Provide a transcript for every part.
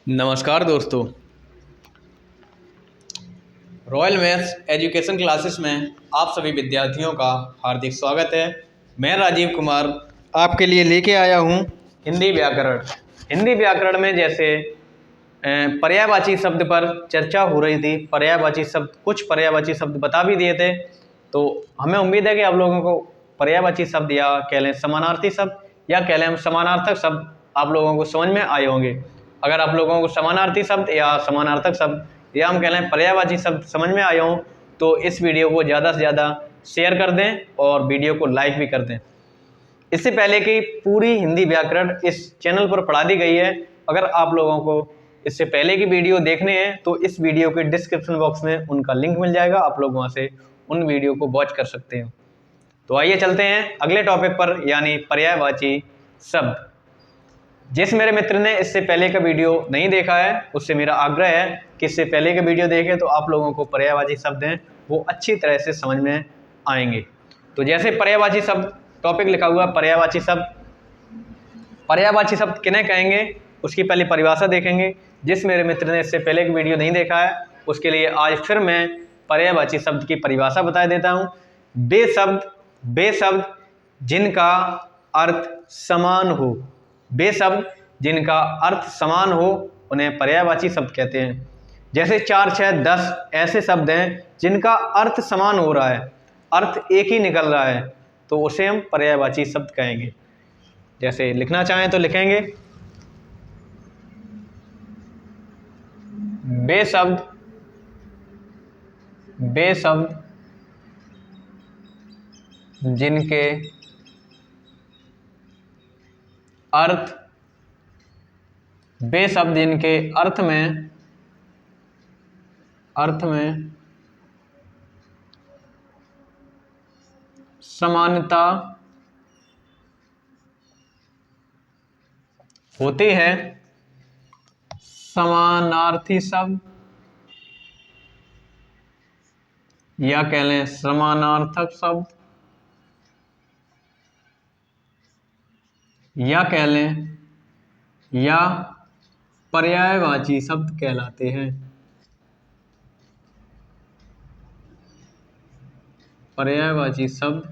नमस्कार दोस्तों। Royal maths education classes में आप सभी विद्यार्थियों का हार्दिक स्वागत है। मैं राजीव कुमार आपके लिए लेके आया हूँ हिंदी व्याकरण। हिंदी व्याकरण में जैसे पर्यायवाची शब्द पर चर्चा हो रही थी। पर्यायवाची शब्द, कुछ पर्यायवाची शब्द बता भी दिए थे, तो हमें उम्मीद है कि आप लोगों को पर्यायवाची शब्द या कह लें समानार्थी शब्द या कह लें समानार्थक शब्द आप लोगों को समझ में आए होंगे। अगर आप लोगों को समानार्थी शब्द या समानार्थक शब्द या हम कह लें पर्यायवाची शब्द समझ में आए हों तो इस वीडियो को ज़्यादा से ज़्यादा शेयर कर दें और वीडियो को लाइक भी कर दें। इससे पहले कि पूरी हिंदी व्याकरण इस चैनल पर पढ़ा दी गई है। अगर आप लोगों को इससे पहले की वीडियो देखने हैं तो इस वीडियो के डिस्क्रिप्शन बॉक्स में उनका लिंक मिल जाएगा, आप लोग वहां से उन वीडियो को वॉच कर सकते हैं। तो आइए चलते हैं अगले टॉपिक पर, यानी पर्यायवाची शब्द। जिस मेरे मित्र ने इससे पहले का वीडियो नहीं देखा है उससे मेरा आग्रह है कि इससे पहले का वीडियो देखें, तो आप लोगों को पर्यायवाची शब्द हैं वो अच्छी तरह से समझ में आएंगे। तो जैसे पर्यायवाची शब्द टॉपिक लिखा हुआ है, पर्यायवाची शब्द। पर्यायवाची शब्द किन्हें कहेंगे उसकी पहले परिभाषा देखेंगे। जिस मेरे मित्र ने इससे पहले का वीडियो नहीं देखा है उसके लिए आज फिर मैं पर्यायवाची शब्द की परिभाषा बता देता हूँ। वे शब्द जिनका अर्थ समान हो, वे शब्द जिनका अर्थ समान हो उन्हें पर्यायवाची शब्द कहते हैं। जैसे 4, 6, 10 ऐसे शब्द हैं जिनका अर्थ समान हो रहा है, अर्थ एक ही निकल रहा है, तो उसे हम पर्यायवाची शब्द कहेंगे। जैसे लिखना चाहें तो लिखेंगे, वे शब्द जिनके अर्थ, वे शब्द जिनके अर्थ में समानता होती है, समानार्थी शब्द या कह लें समानार्थक शब्द या कह लें या पर्यायवाची शब्द कहलाते हैं। पर्यायवाची शब्द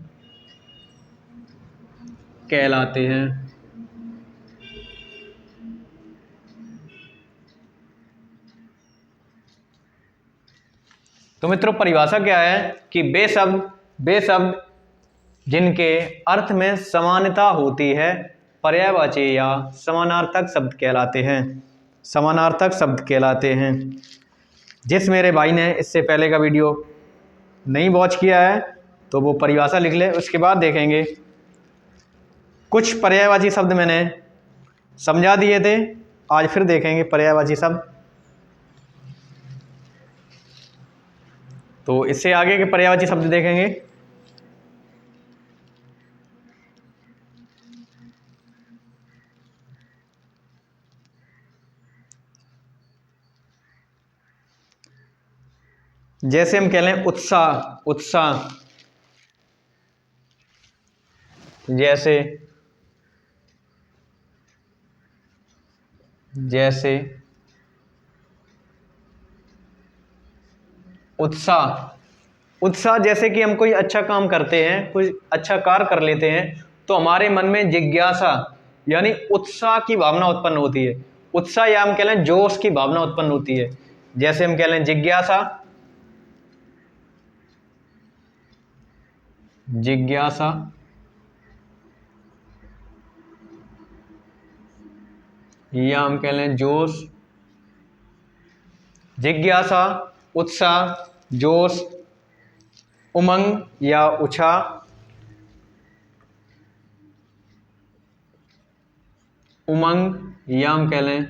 कहलाते हैं। तो मित्रों परिभाषा क्या है कि वे शब्द जिनके अर्थ में समानता होती है पर्यायवाची या समानार्थक शब्द कहलाते हैं। समानार्थक शब्द कहलाते हैं। जिस मेरे भाई ने इससे पहले का वीडियो नहीं वॉच किया है तो वो परिभाषा लिख ले, उसके बाद देखेंगे। कुछ पर्यायवाची शब्द मैंने समझा दिए थे, आज फिर देखेंगे पर्यायवाची शब्द। तो इससे आगे के पर्यायवाची शब्द देखेंगे। जैसे हम कह लें उत्साह, जैसे उत्साह जैसे कि हम कोई अच्छा काम करते हैं, कोई अच्छा कार्य कर लेते हैं तो हमारे मन में जिज्ञासा यानी उत्साह की भावना उत्पन्न होती है। उत्साह या हम कह लें जोश की भावना उत्पन्न होती है। जैसे हम कह लें जिज्ञासा या हम कह लें जोश। जिज्ञासा, उत्साह, जोश, उमंग या उमंग या हम कह लें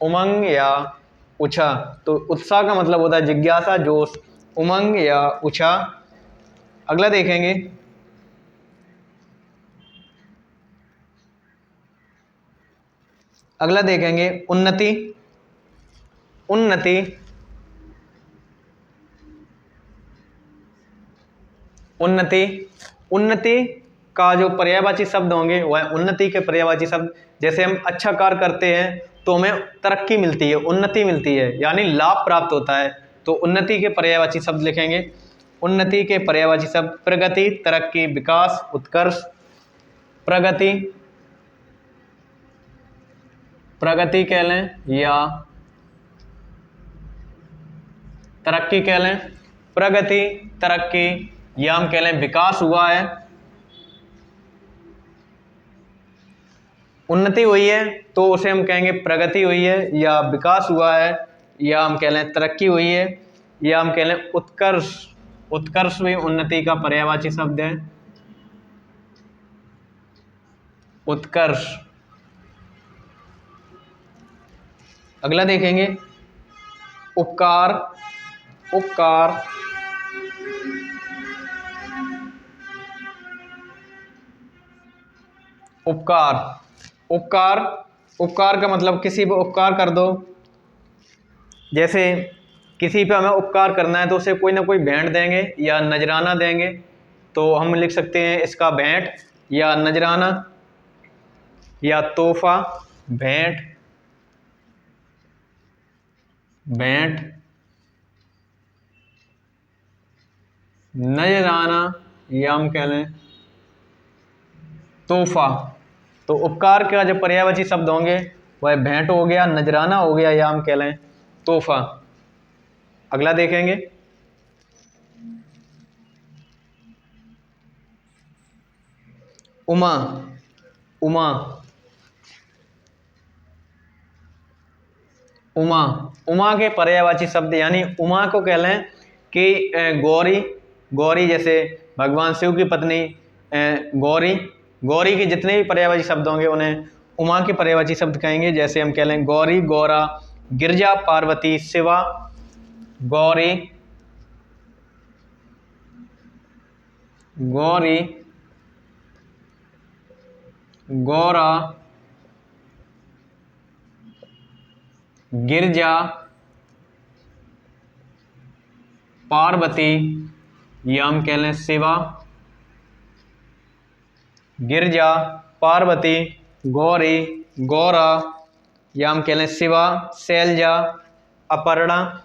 उमंग या उत्साह। तो उत्साह का मतलब होता है जिज्ञासा, जोश, उमंग या उत्साह। अगला देखेंगे, उन्नति। उन्नति का जो पर्यायवाची शब्द होंगे वह उन्नति के पर्यायवाची शब्द। जैसे हम अच्छा कार्य करते हैं तो हमें तरक्की मिलती है, उन्नति मिलती है, यानी लाभ प्राप्त होता है, तो उन्नति के पर्यायवाची शब्द लिखेंगे। उन्नति के पर्यायवाची शब्द प्रगति, तरक्की, विकास, उत्कर्ष। प्रगति, प्रगति कह लें या तरक्की कह लें। प्रगति, तरक्की या हम कह लें विकास हुआ है, उन्नति हुई है तो उसे हम कहेंगे प्रगति हुई है, या विकास हुआ है, या हम कह लें तरक्की हुई है, या हम कह लें उत्कर्ष। उत्कर्ष भी उन्नति का पर्यायवाची शब्द है, उत्कर्ष। अगला देखेंगे उपकार, उपकार, उपकार, उपकार, उपकार का मतलब किसी पे उपकार कर दो। जैसे किसी पे हमें उपकार करना है तो उसे कोई ना कोई भेंट देंगे या नजराना देंगे, तो हम लिख सकते हैं इसका भेंट या नजराना या तोहफा। भेंट, भेंट, नजराना या हम कह लें तोहफा। तो उपकार का जो पर्यायवाची शब्द होंगे वह भेंट हो गया, नजराना हो गया, या हम कह लें तोहफा। अगला देखेंगे उमा, उमा, उमा, उमा के पर्यायवाची शब्द, यानी उमा को कह लें कि गौरी, गौरी जैसे भगवान शिव की पत्नी गौरी, गौरी के जितने भी पर्यायवाची शब्द होंगे उन्हें उमा के पर्यायवाची शब्द कहेंगे। जैसे हम कह लें गौरी, गौरा, गिरजा, पार्वती, शिवा। गौरी, गौरी, गौरा, गिरजा, पार्वती, या हम कह लें शिवा। गिरजा, पार्वती, गौरी, गौरा, या हम कह लें शिवा, शैलजा, अपर्णा।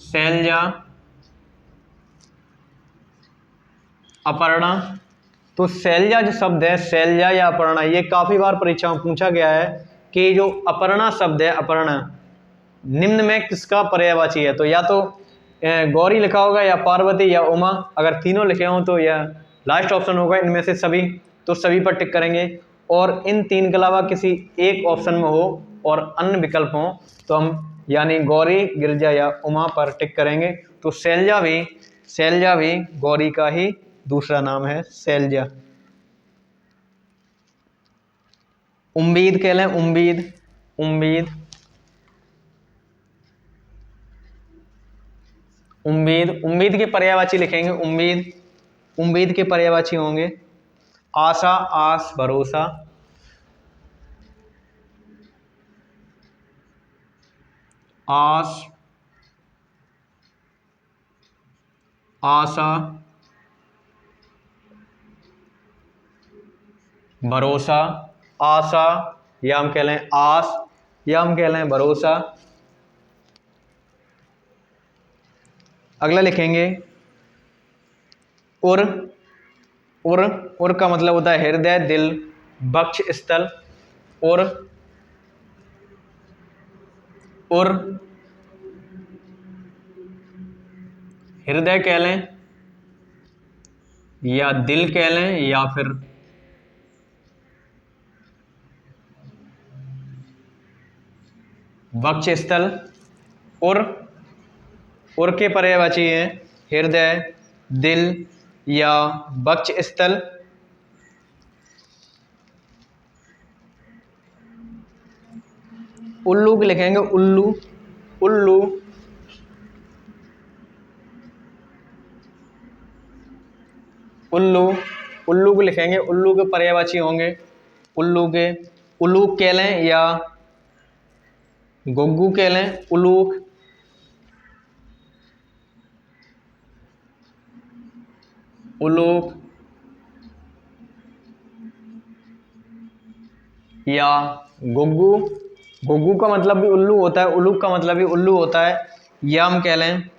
शैलजा, अपर्णा। तो शैलजा जो शब्द है, शैलजा या अपर्णा, ये काफी बार परीक्षाओं में पूछा गया है कि जो अपर्णा शब्द है, अपर्णा निम्न में किसका पर्यायवाची है। तो या तो गौरी लिखा होगा, या पार्वती, या उमा। अगर तीनों लिखे हों तो यह लास्ट ऑप्शन होगा इनमें से सभी, तो सभी पर टिक करेंगे। और इन तीन के अलावा किसी एक ऑप्शन में हो और अन्य विकल्प हो तो हम यानी गौरी, गिरजा या उमा पर टिक करेंगे। तो शैलजा भी, शैलजा भी गौरी का ही दूसरा नाम है, शैलजा। उम्मीद कह लें, उम्मीद, उम्मीद, उम्मीद, उम्मीद के पर्यायवाची लिखेंगे उम्मीद। उम्मीद के पर्यायवाची होंगे आशा, आस, भरोसा। आस, आशा, भरोसा। आशा या हम कह लें आस, या हम कह लें भरोसा। अगला लिखेंगे उर, उर, उर का मतलब होता है हृदय, दिल, वक्ष स्थल। उर, उर, हृदय कह लें या दिल कह लें या फिर वक्ष स्थल। उर, उर के पर्यायवाची हैं हृदय, दिल या वक्ष स्थल। उल्लू के लिखेंगे उल्लू, उल्लू, उल्लू, उल्लू को लिखेंगे, उल्लू के पर्यायवाची होंगे उल्लू के उल्लूक कह लें या गुग्गू कह लें। उल्लूक, उलूक या गुग्गू। गुग्गू का मतलब भी उल्लू होता है, उलूक का मतलब भी उल्लू होता है। याम कह लें,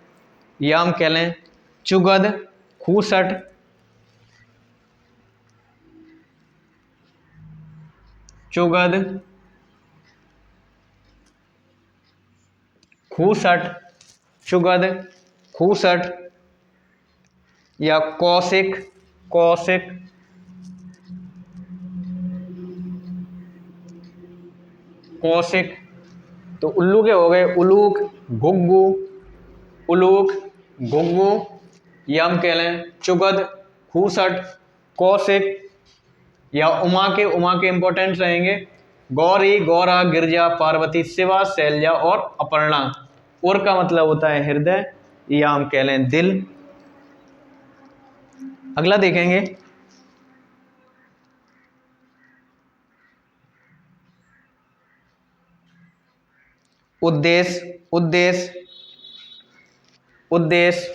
याम कह लें। चुगद, खूसट, चुगद, खूसट, चुगद, खूसट या कौशिक, कौशिक, कौशिक। तो उल्लू के हो गए उलूक, गुग्गू, उलूक, गुग्गू, यम कह लें, चुगद, खूसट, कौशिक या उमा के इंपॉर्टेंट रहेंगे गौरी, गौरा, गिरजा, पार्वती, शिवा, शैलजा और अपर्णा। उर का मतलब होता है हृदय, या हम कह लें दिल। अगला देखेंगे, उद्देश्य, उद्देश्य, उद्देश्य,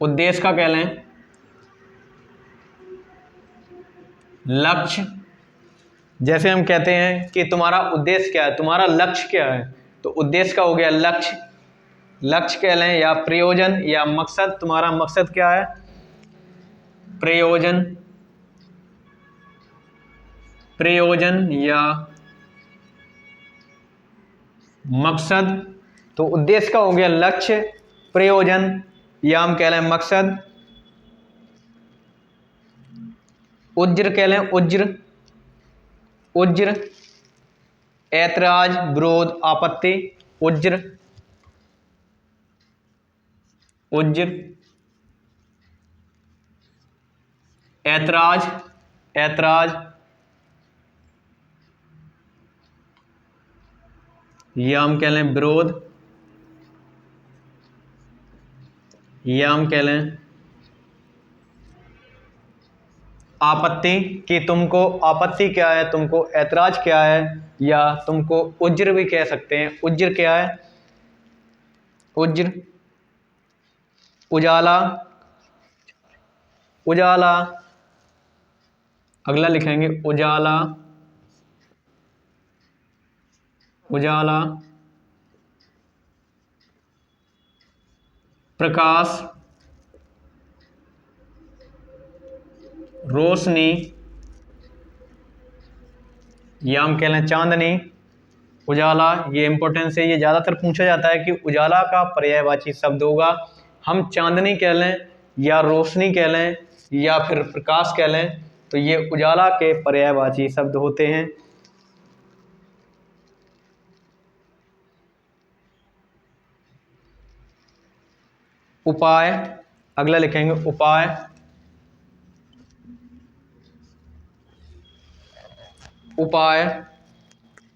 उद्देश्य का कह लें लक्ष्य। जैसे हम कहते हैं कि तुम्हारा उद्देश्य क्या है, तुम्हारा लक्ष्य क्या है, तो उद्देश्य का हो गया लक्ष्य, लक्ष्य कह लें। या प्रयोजन या मकसद, तुम्हारा मकसद क्या है, प्रयोजन, प्रयोजन या मकसद। तो उद्देश्य का हो गया लक्ष्य, प्रयोजन या हम कह लें मकसद। उज्र कह लें, उज्र, उज्र, ऐतराज, विरोध, आपत्ति, उज्र, उज्र, ऐतराज, ऐतराज या हम कह लें विरोध, या हम कह लें आपत्ति। कि तुमको आपत्ति क्या है, तुमको ऐतराज क्या है, या तुमको उज्र भी कह सकते हैं। उज्र क्या है, उज्र, उजाला, उजाला। अगला लिखेंगे उजाला, उजाला, प्रकाश, रोशनी या हम कह लें चांदनी। उजाला, ये इंपॉर्टेंस है, ये ज़्यादातर पूछा जाता है कि उजाला का पर्यायवाची शब्द होगा। हम चांदनी कह लें या रोशनी कह लें या फिर प्रकाश कह लें, तो ये उजाला के पर्यायवाची शब्द होते हैं। उपाय, अगला लिखेंगे उपाय, उपाय,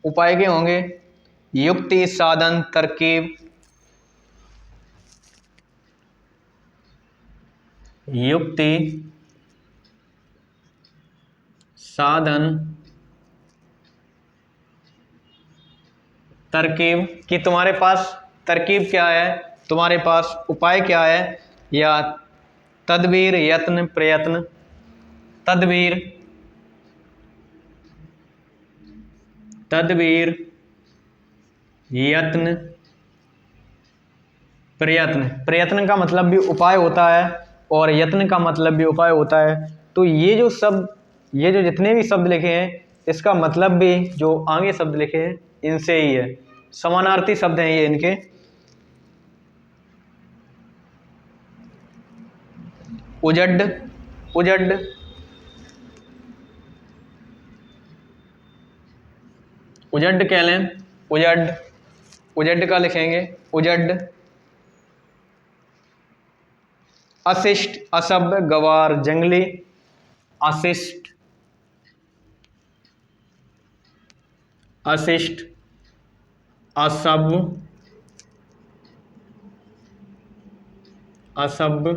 उपाय के होंगे युक्ति, साधन, तरकीब, युक्ति, साधन, तरकीब। कि तुम्हारे पास तरकीब क्या है, तुम्हारे पास उपाय क्या है, या तदबीर, यत्न, प्रयत्न। तदबीर, तदबीर, यत्न, प्रयत्न। प्रयत्न का मतलब भी उपाय होता है और यत्न का मतलब भी उपाय होता है। तो ये जो शब्द, ये जो जितने भी शब्द लिखे हैं, इसका मतलब भी जो आगे शब्द लिखे हैं इनसे ही है, समानार्थी शब्द हैं ये इनके। उजड्ड, उजड्ड, उजड्ड कह लें, उजड्ड, उजड्ड का लिखेंगे उजड्ड। अशिष्ट, असभ्य, गवार, जंगली। अशिष्ट, अशिष्ट, असभ्य, असभ्य,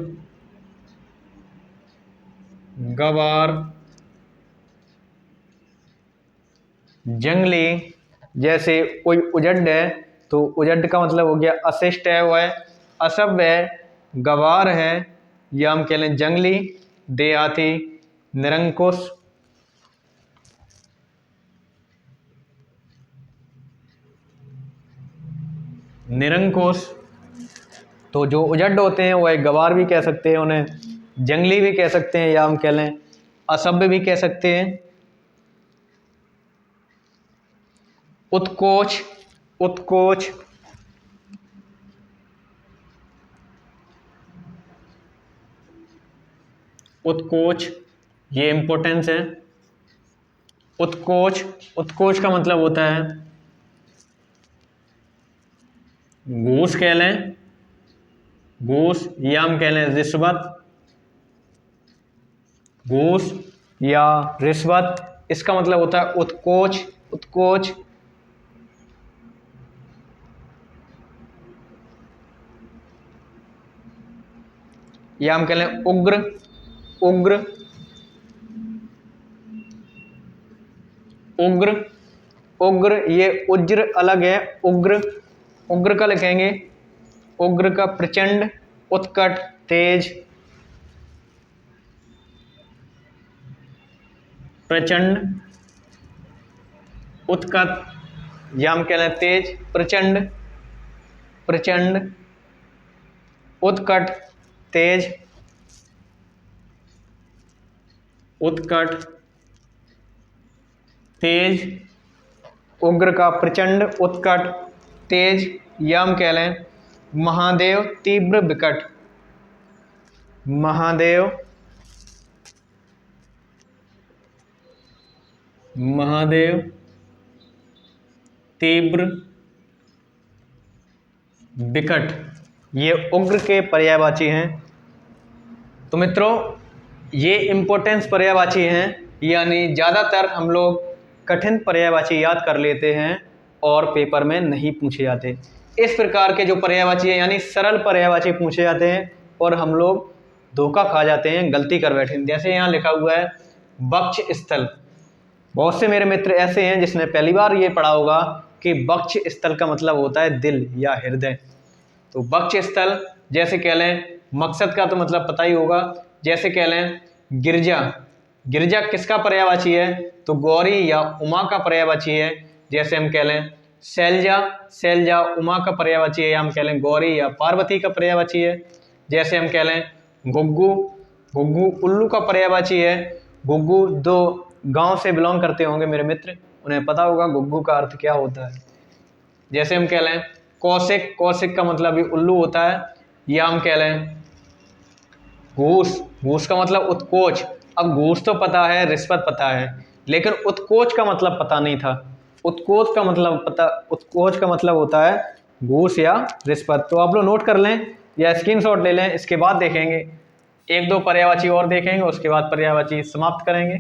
गवार, जंगली। जैसे कोई उजड्ड है तो उजड का मतलब हो गया अशिष्ट है, वो है, असभ्य है, गवार है, या हम कह लें जंगली, देहाती, निरंकुश, निरंकुश। तो जो उजड होते हैं वो एक गवार भी कह सकते हैं उन्हें, जंगली भी कह सकते हैं, या हम कह लें असभ्य भी कह सकते हैं। उत्कोच, उत्कोच, उत्कोच, ये इंपॉर्टेंस है। उत्कोच, उत्कोच का मतलब होता है घूस कह लें, घूस, या हम कह लें रिश्वत, घूस या रिश्वत, इसका मतलब होता है उत्कोच, उत्कोच। या हम कह लें उग्र, उग्र, उग्र, उग्र, ये उज्र अलग है, उग्र, उग्र का लिखेंगे, उग्र का प्रचंड, उत्कट, तेज, प्रचंड, उत्कट, या हम कह लें तेज, प्रचंड, प्रचंड, उत्कट, तेज, उत्कट, तेज, उग्र का प्रचंड, उत्कट, तेज, या हम कह लें महादेव, तीव्र, विकट, महादेव, महादेव, तीव्र, विकट, ये उग्र के पर्यायवाची हैं। तो मित्रों ये इंपॉर्टेंस पर्यायवाची हैं, यानी ज़्यादातर हम लोग कठिन पर्यायवाची याद कर लेते हैं और पेपर में नहीं पूछे जाते। इस प्रकार के जो पर्यायवाची हैं यानी सरल पर्यायवाची पूछे जाते हैं और हम लोग धोखा खा जाते हैं, गलती कर बैठे हैं। जैसे यहाँ लिखा हुआ है वक्ष स्थल, बहुत से मेरे मित्र ऐसे हैं जिसने पहली बार ये पढ़ा होगा कि वक्ष स्थल का मतलब होता है दिल या हृदय। तो वक्ष स्थल जैसे कह लें, मकसद का तो मतलब पता ही होगा, जैसे कह लें गिरजा, गिरजा किसका पर्यायवाची है, तो गौरी या उमा का पर्यायवाची है। जैसे हम कह लें शैलजा, शैलजा उमा का पर्यायवाची है, या हम कह लें गौरी या पार्वती का पर्यायवाची है। जैसे हम कह लें गुग्गू, गुग्गू उल्लू का पर्यायवाची है। गुग्गू दो गांव से बिलोंग करते होंगे मेरे मित्र, उन्हें पता होगा गुग्गू का अर्थ क्या होता है। जैसे हम कह लें कौशिक, कौशिक का मतलब भी उल्लू होता है। या हम कह लें घूस, घूस का मतलब उत्कोच। अब घूस तो पता है, रिश्वत पता है, लेकिन उत्कोच का मतलब पता नहीं था। उत्कोच का मतलब पता, उत्कोच का मतलब होता है घूस या रिश्वत। तो आप लोग नोट कर लें या स्क्रीनशॉट ले लें, इसके बाद देखेंगे एक दो पर्यायवाची और देखेंगे, उसके बाद पर्यायवाची समाप्त करेंगे।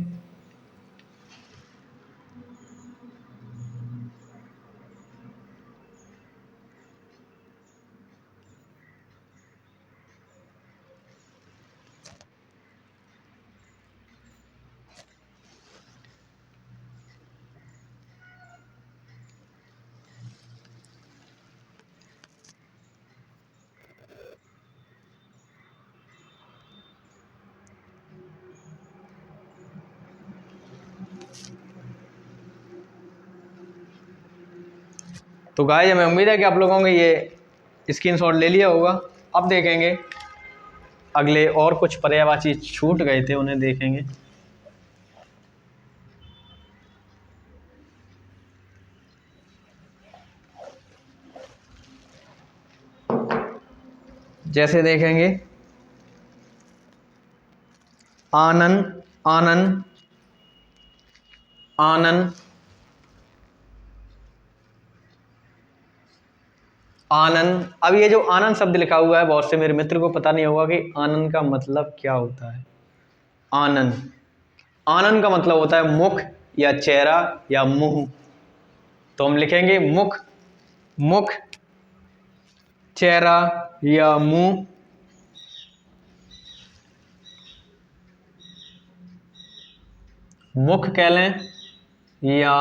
तो गाइस हमें उम्मीद है कि आप लोगों ने ये स्क्रीनशॉट ले लिया होगा। अब देखेंगे अगले और कुछ पर्यायवाची छूट गए थे, उन्हें देखेंगे। जैसे देखेंगे आनंद, आनंद, आनंद, आनंद। अब ये जो आनंद शब्द लिखा हुआ है बहुत से मेरे मित्र को पता नहीं होगा कि आनंद का मतलब क्या होता है। आनंद, आनंद का मतलब होता है मुख या चेहरा या मुंह। तो हम लिखेंगे मुख, मुख, चेहरा या मुंह। मुख कह लें या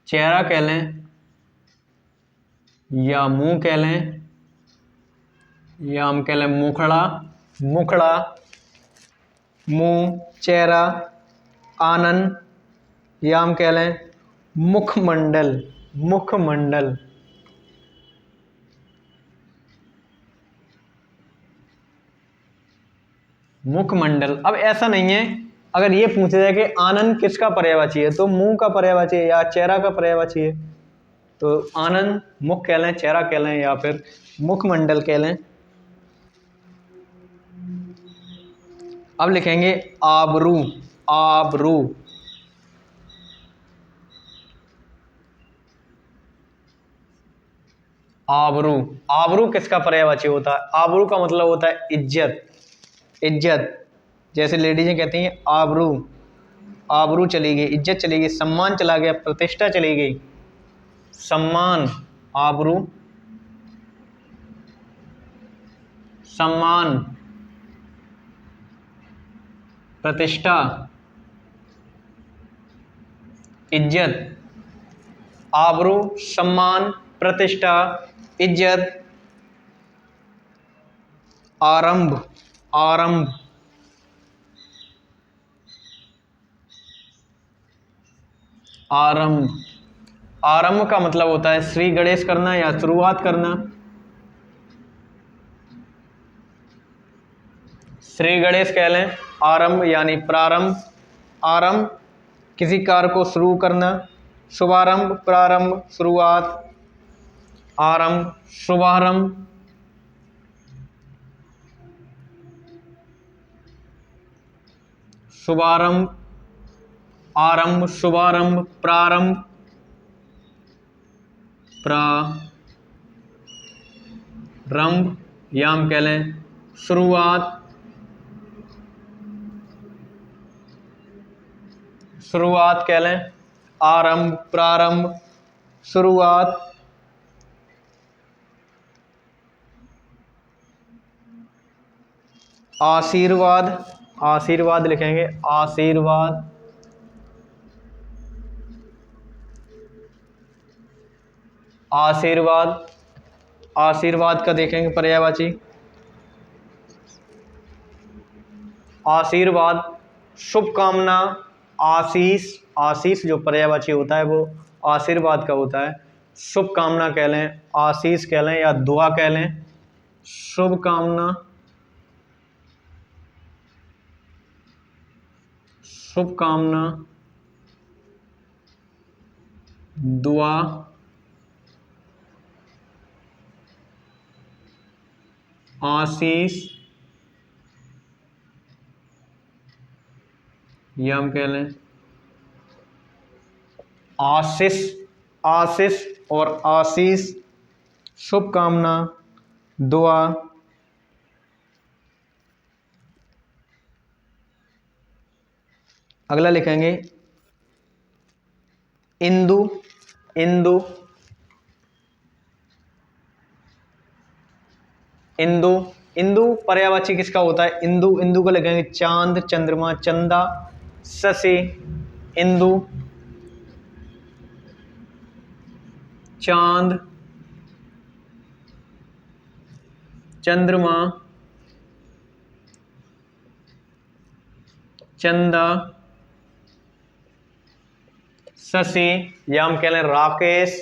चेहरा कह लें, या मुंह कह लें, या हम कह लें मुखड़ा, मुखड़ा, मुंह, चेहरा, आनन, या हम कह लें मुखमंडल, मुखमंडल। मुखमंडल। अब ऐसा नहीं है, अगर ये पूछा जाए कि आनंद किसका पर्यायवाची है, तो मुंह का पर्यायवाची है या चेहरा का पर्यायवाची है, तो आनंद मुख कह लें, चेहरा कह लें, या फिर मुखमंडल कह लें। अब लिखेंगे आबरू, आबरू, आबरू। आबरू किसका पर्यायवाची होता है? आबरू का मतलब होता है इज्जत, इज्जत। जैसे लेडीजें कहती हैं आबरू, आबरू चली गई, इज्जत चली गई, सम्मान चला गया, प्रतिष्ठा चली गई, सम्मान, आबरू, सम्मान, प्रतिष्ठा, इज्जत। आबरू, सम्मान, प्रतिष्ठा, इज्जत। आरंभ, आरंभ, आरंभ। आरंभ का मतलब होता है श्री गणेश करना या शुरुआत करना। श्री गणेश कह लें, आरंभ यानी प्रारंभ, आरंभ किसी कार्य को शुरू करना, शुभारंभ, प्रारंभ, शुरुआत, आरंभ, शुभारंभ, शुभारंभ, आरंभ, शुभारंभ, प्रारंभ, प्रारंभ, या हम कह लें शुरुआत, शुरुआत कह लें, आरंभ, प्रारंभ, शुरुआत। आशीर्वाद, आशीर्वाद लिखेंगे, आशीर्वाद, आशीर्वाद। आशीर्वाद का देखेंगे पर्यायवाची, आशीर्वाद, शुभकामना, आशीष। आशीष जो पर्यायवाची होता है वो आशीर्वाद का होता है। शुभकामना कह लें, आशीष कह लें, या दुआ कह लें। शुभकामना, शुभकामना, दुआ, आशीष, या हम कह लें आशीष, आशीष और आशीष, शुभकामना, दुआ। अगला लिखेंगे इंदु, इंदु, इंदु। इंदु पर्यायवाची किसका होता है? इंदु, इंदु को लिखेंगे चांद, चंद्रमा, चंदा, शशि, इंदु, चांद, चंद्रमा, चंदा, शशि, या हम कह लें राकेश,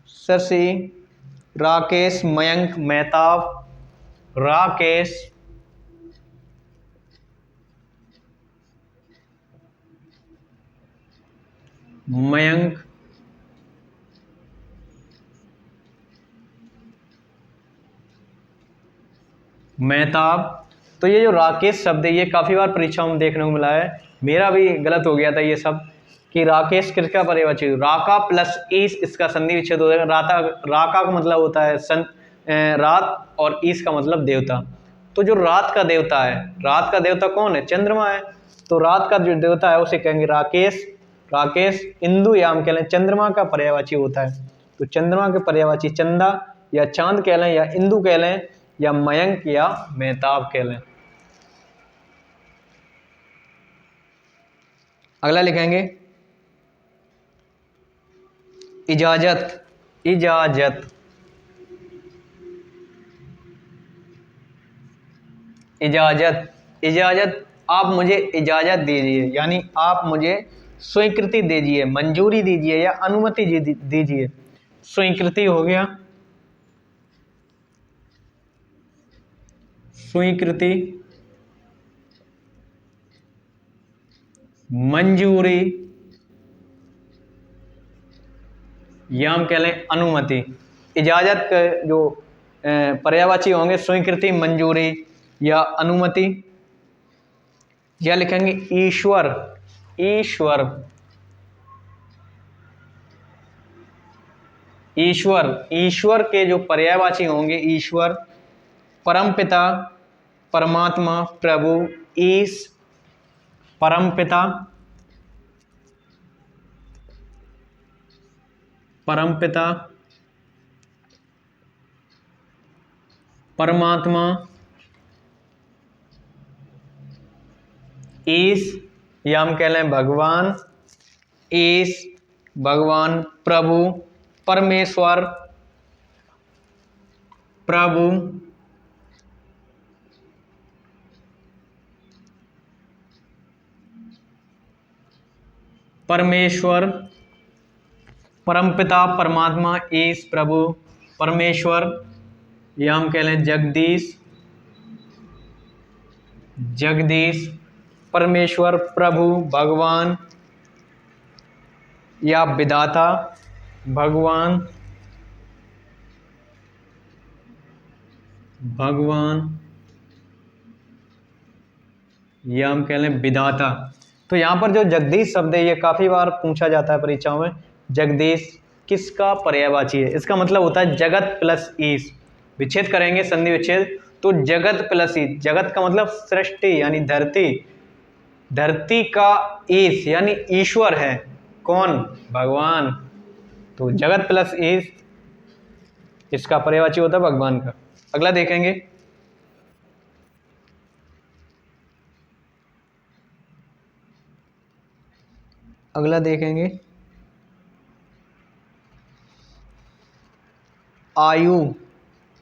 शशि, राकेश, मयंक, मेहताब, राकेश, मयंक, मेहताब। तो ये जो राकेश शब्द है ये काफ़ी बार परीक्षाओं में देखने को मिला है, मेरा भी गलत हो गया था ये सब, कि राकेश किसका पर्यायवाची? राका प्लस ईस, इसका संधि विच्छेद हो जाएगा। राका का मतलब होता है रात, और ईस का मतलब देवता। तो जो रात का देवता है, रात का देवता कौन है? चंद्रमा है। तो रात का जो देवता है उसे कहेंगे राकेश। राकेश, इंदु या हम कह लें चंद्रमा का पर्यायवाची होता है। तो चंद्रमा के पर्यायवाची चंदा या चांद कह लें, या इंदु कह लें, या मयंक या मेहताब कह लें। अगला लिखेंगे इजाजत, इजाजत, इजाजत, इजाजत, आप मुझे इजाजत दीजिए, यानी आप मुझे स्वीकृति दीजिए, मंजूरी दीजिए या अनुमति दीजिए। स्वीकृति हो गया, स्वीकृति, मंजूरी, या हम कह लें अनुमति। इजाजत के जो पर्यायवाची होंगे स्वीकृति, मंजूरी या अनुमति। या लिखेंगे ईश्वर, ईश्वर, ईश्वर, ईश्वर के जो पर्यायवाची होंगे ईश्वर, परमपिता, परमात्मा, प्रभु, ईश, परमपिता, परमपिता, परमात्मा, ईश, या हम कह लें भगवान, ईश, भगवान, प्रभु, परमेश्वर, प्रभु, परमेश्वर, परमपिता, परमात्मा, ईश, प्रभु, परमेश्वर, या हम कह लें जगदीश, जगदीश, परमेश्वर, प्रभु, भगवान या विधाता, भगवान, भगवान, या हम कह लें विधाता। तो यहाँ पर जो जगदीश शब्द है ये काफ़ी बार पूछा जाता है परीक्षाओं में। जगदीश किसका पर्यायवाची है? इसका मतलब होता है जगत प्लस ईश। विच्छेद करेंगे, संधि विच्छेद, तो जगत प्लस ईश। जगत का मतलब सृष्टि यानी धरती, धरती का ईश यानी ईश्वर है। कौन? भगवान। तो जगत प्लस ईश इसका पर्यायवाची होता है भगवान का। अगला देखेंगे, अगला देखेंगे आयु,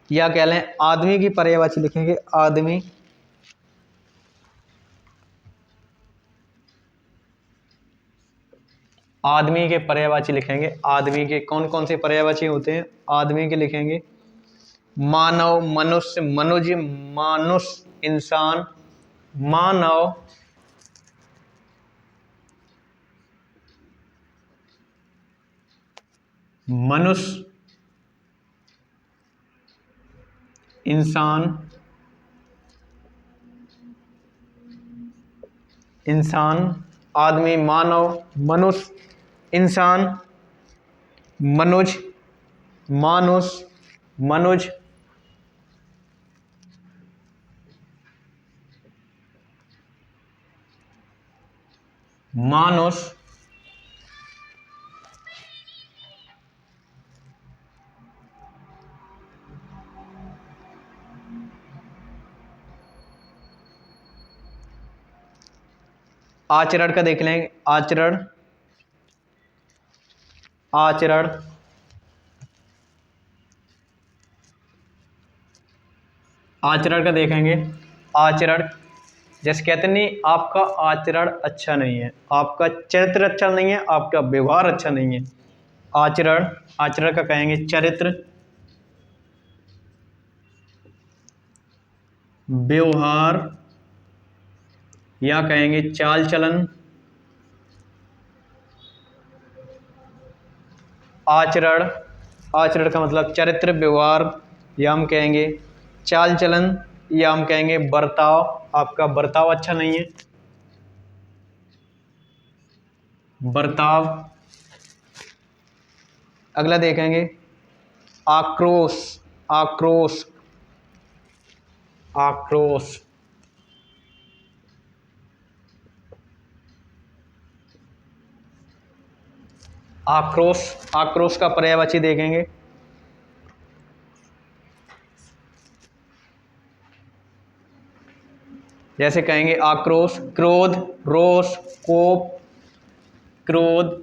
या कह लें आदमी की पर्यायवाची लिखेंगे आदमी, आदमी के पर्यायवाची लिखेंगे आदमी के। कौन कौन से पर्यायवाची होते हैं आदमी के? लिखेंगे मानव, मनुष्य, मनुज, मानुष, इंसान, मानव, मनुष्य, इंसान, इंसान, आदमी, मानव, मनुष्य, इंसान, मनुज, मानुष, मनुज, मानुष, आचरण का देख लेंगे आचरण, आचरण, आचरण का देखेंगे आचरण। जैसे कहते नहीं आपका आचरण अच्छा नहीं है, आपका चरित्र अच्छा नहीं है, आपका व्यवहार अच्छा नहीं है। आचरण, आचरण का कहेंगे चरित्र, व्यवहार, या कहेंगे चाल चलन। आचरण, आचरण का मतलब चरित्र, व्यवहार, या हम कहेंगे चाल चलन, या हम कहेंगे बर्ताव। आपका बर्ताव अच्छा नहीं है, बर्ताव। अगला देखेंगे आक्रोश, आक्रोश, आक्रोश, आक्रोश, आक्रोश का पर्यायवाची देखेंगे जैसे कहेंगे आक्रोश, क्रोध, रोष, कोप, क्रोध,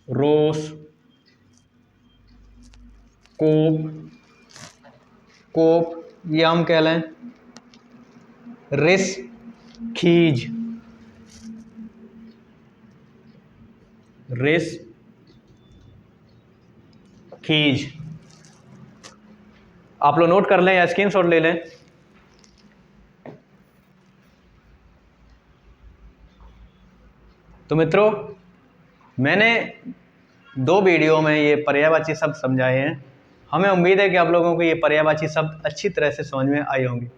रोस, कोप, कोप या हम कह लें रिस, खीज, रिस, खीज। आप लोग नोट कर लें या स्क्रीनशॉट ले लें। तो मित्रों, मैंने 2 वीडियो में ये पर्यायवाची शब्द समझाए हैं। हमें उम्मीद है कि आप लोगों को ये पर्यायवाची शब्द अच्छी तरह से समझ में आए होंगे।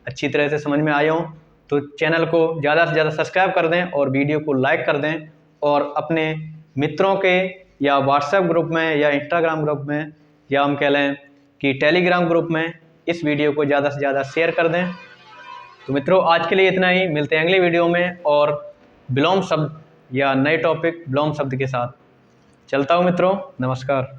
अच्छी तरह से समझ में आए हों तो चैनल को ज़्यादा से ज़्यादा सब्सक्राइब कर दें और वीडियो को लाइक कर दें, और अपने मित्रों के या व्हाट्सएप ग्रुप में या इंस्टाग्राम ग्रुप में या हम कह लें कि टेलीग्राम ग्रुप में इस वीडियो को ज़्यादा से ज़्यादा शेयर कर दें। तो मित्रों, आज के लिए इतना ही। मिलते हैं अगले वीडियो में और विलोम शब्द या नए टॉपिक विलोम शब्द के साथ। चलता हूँ मित्रों, नमस्कार।